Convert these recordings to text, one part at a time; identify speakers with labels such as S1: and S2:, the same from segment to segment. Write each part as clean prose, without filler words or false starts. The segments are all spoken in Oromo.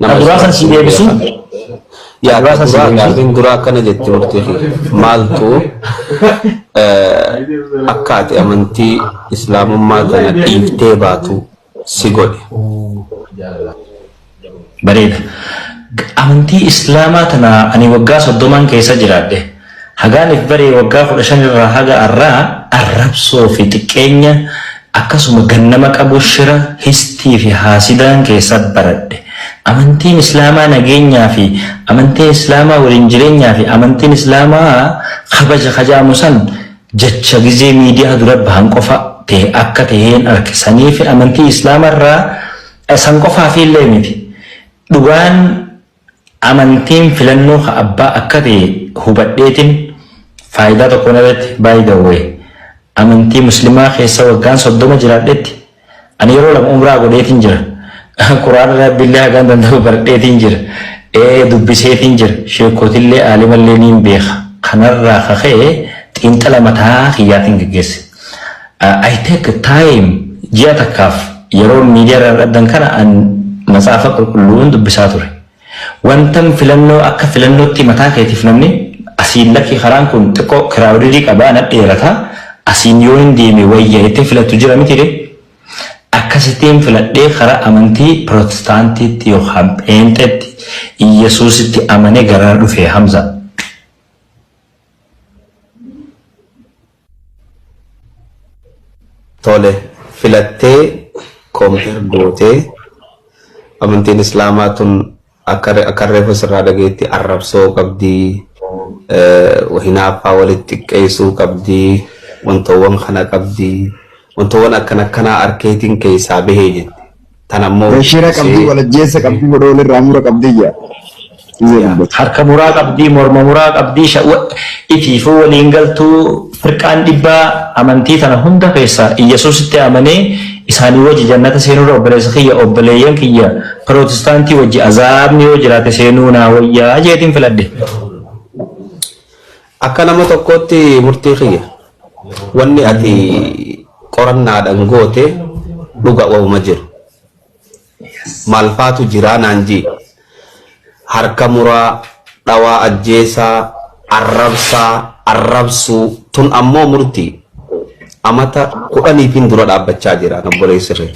S1: nama
S2: Durasan si deebisu.
S1: ya gaafin duraa akkana jetti murtii maaltu akka ati amantii islaamummaa kana dhiiftee baatu si godhe.
S2: Bareeda. Amantii islaamaa tana ani waggaa 30 keessa jiraadhe. Hagaaniif baree waggaa 15 irraa haga arrabsoo fi xiqqeenya akkasuma gannama qabu shira histii fi haasidaan keessa baradhe. Amantiin islaamaa nageenyaa fi amantiin islaamaa waliin jireenyaa fi amantiin islaamaa kabaja kajaamu san jecha gizee miidiyaa dura bahan qofa ta'e akka ta'een harkisanii fi amantii islaamarraa san qofaa fi illee miti. Dhugaan amantiin filannoo abbaa akka ta'e hubadheetiin faayidaa tokko irratti by the way amantii muslimaa keessa waggaan 30 jiraadhetti ani yeroo lama umraa godheetiin jira. Quraana rabbiillee hagaan danda'u baradheetiin jira. Dubbiseetiin jira. Sheekotillee aalimallee niin beeka. Kanarraa kaka'ee xiinxala mataa kiyyaatiin geggeesse. I take time ji'a takkaaf yeroo miidiyaa irraa dhaddan kana an matsaafa qulqulluun dubbisaa ture. Wantan filannoo akka filannootti mataa keetiif namni asiin lakki karaan kun xiqqoo kiraawudii qabaa na dheerata asiin yoo hin deeme wayya itti filattu jira miti akkasitiin filadhee karaa amantii Pirotestaantiitti yookaan Pheenxeetti Iyesuusitti amanee garaa dhufe Hamza.
S1: Tole filattee kompeer gootee amantiin islaamaa tun akka reefu sirraa dhageetti arrabsoo qabdii hinaaffaa walitti xiqqeessuu qabdii wantoowwan kana qabdii. Wantoowwan akkanaa arkeetiin keessaa bahee jette. Tanammoo
S3: shira qabdii walajjeessa qabdii godhoon irraa mura qabdii jaa.
S2: Harka muraa qabdii morma muraa qabdii itiifuu waliin galtuu firqaan dhibbaa amantii tana hunda keessaa Iyesuusitti amanee isaanii wajji jannata seenuudha obboleessa kiyya obboleeyyan kiyya Pirotestaantii wajji azaabni yoo jiraate seenuu naa wayyaa jeetiin filadhe.
S1: Akka nama tokkootti murtii kiyya wanni ati qorannaadhaan goote dhuga ooma jiru. Maalfaatu jiraa naan jii harka muraa dhawaa ajjeesaa arrabsuu tun ammoo murtii amata 10 dura dhaabbachaa jira obboleessirree.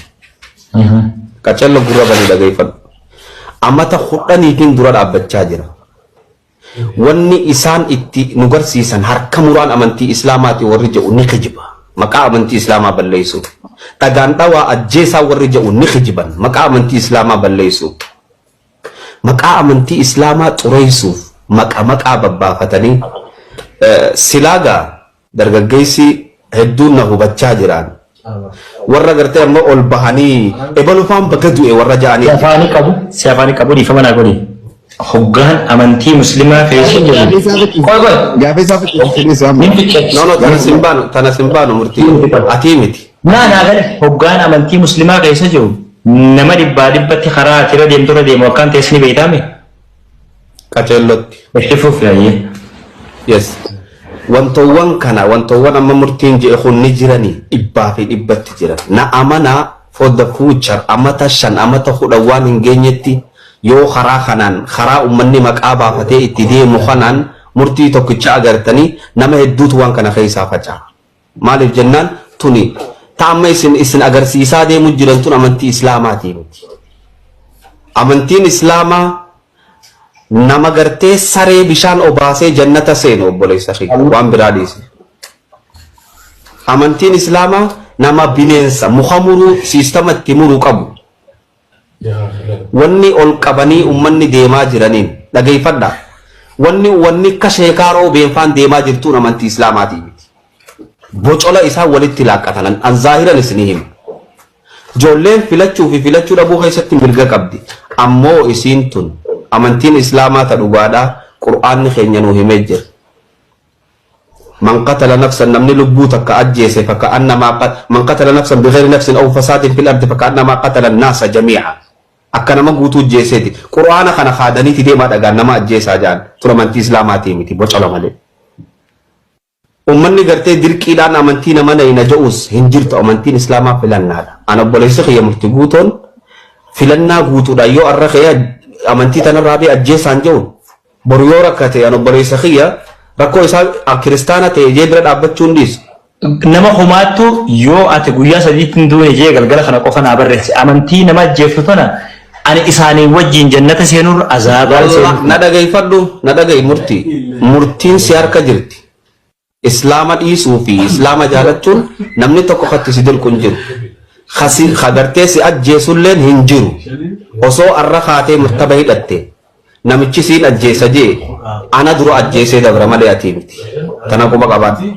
S1: Qacalla gurra banii dhageeffadhu. Amata 10 dura dhaabbachaa jira. Wanni isaan itti nu garsiisan harka muraan amantii islaamaati warri jedhu ni kijiba. Maqaa amantii islaamaa balleessuuf. Dhagaan dhawaa ajjeesaa warri jedhu ni kijiban maqaa amantii islaamaa balleessuuf. Maqaa amantii islaamaa xureessuuf maqaa babbaafatanii silaagaa dargaggeessi hedduun na hubachaa jiran. Warra gartee ammoo ol bahanii ebalufaan bakka du'e warra ja'anii.
S2: Si afaanii qabu dhiifama naa godhi. Hoggaan amantii muslimaa keessa jiru.
S1: Tana simbaanu murtii ati miti.
S2: Naa gale hoggaan amantii muslimaa keessa jiru nama dhibbatti karaa tira deemtura deemu akkaan teessini beekame.
S1: Qaceellotti.
S2: Itti fuufiyaayee.
S1: Yes. Wantoowwan kana wantoowwan amma murtiin jedhe kunni jiranii dhibbaa fi dhibbatti jiran. Na amanaa for the future amata 5 amata 10 waan hin geenyetti. Yoo karaa kanaan karaa ummanni maqaa baafatee itti deemu kanaan murtii tokkicha agartanii nama hedduutu waan kana keessaa faca'a. Maaliif jennaan tuni taamma isin agarsiisaa deemu jiran tun amantii islaamaatii miti. Amantiin islaamaa nama gartee saree bishaan obaasee jannata seenu obboleessa waan biraa dhiise. Amantiin islaamaa nama bineensa muka muruu siistamatti muruu qabu. Wanni ol qabanii ummanni deemaa jiraniin dhageeffadha. Wanni akka sheekaaroo beenfaan deemaa jirtuun amantii islaamaatii miti. Bocola isaa walitti laaqqatan an zaahiran isinii hima. Ijoolleen filachuu fi filachuu dhabuu keessatti mirga qabdi. Ammoo isiin tun amantiin islaamaa ta dhugaadhaa qur'aanni keenya nuu himee jira. من قتل نفسا نمني لبوتك أجيسي فكأنما من قتل نفسا بغير نفس أو فساد في الأرض فكأنما قتل الناس جميعا أكنا ما قوتو جيسيتي قرآن خنا خادني تدي ما دعنا ما أجيسا جان ترى من تسلاماتي متي بوش على مالي أمني قرتي درك إلى أن أمنتين من أين جوز هنجرت أمنتين إسلاما في النار أنا بقول يسخي مرتبوتون filannaa guutuudha yoo arra kee amantii tanarraa bee ajjeesaan jehuun boru yoo rakkate an obboleessa kiyya rakkoo isaa kiristaana ta'e jee bira dhaabbachuun dhiisu.
S2: Nama homaattu yoo ati guyyaa sadiitti hin duune jee galgala kana qofa naa barreessi amantii nama ajjeeftu tana ani isaanii wajjin jannata seenuun azaabaa seenuun.
S1: Na dhaggeeffadhu na dhaggeeffi murtiin si harka jirti. Islaama dhiisuu fi islaama jaalachuun namni tokko katti si dirqu hin jiru. Hagartee si ajjeesulleen hin jiru. Osoo arra kaatee murtaba hidhatte namichi siin ajjeesa jee ana dura ajjeesee dabra malee ati miti. Tana kuma qabaadhu.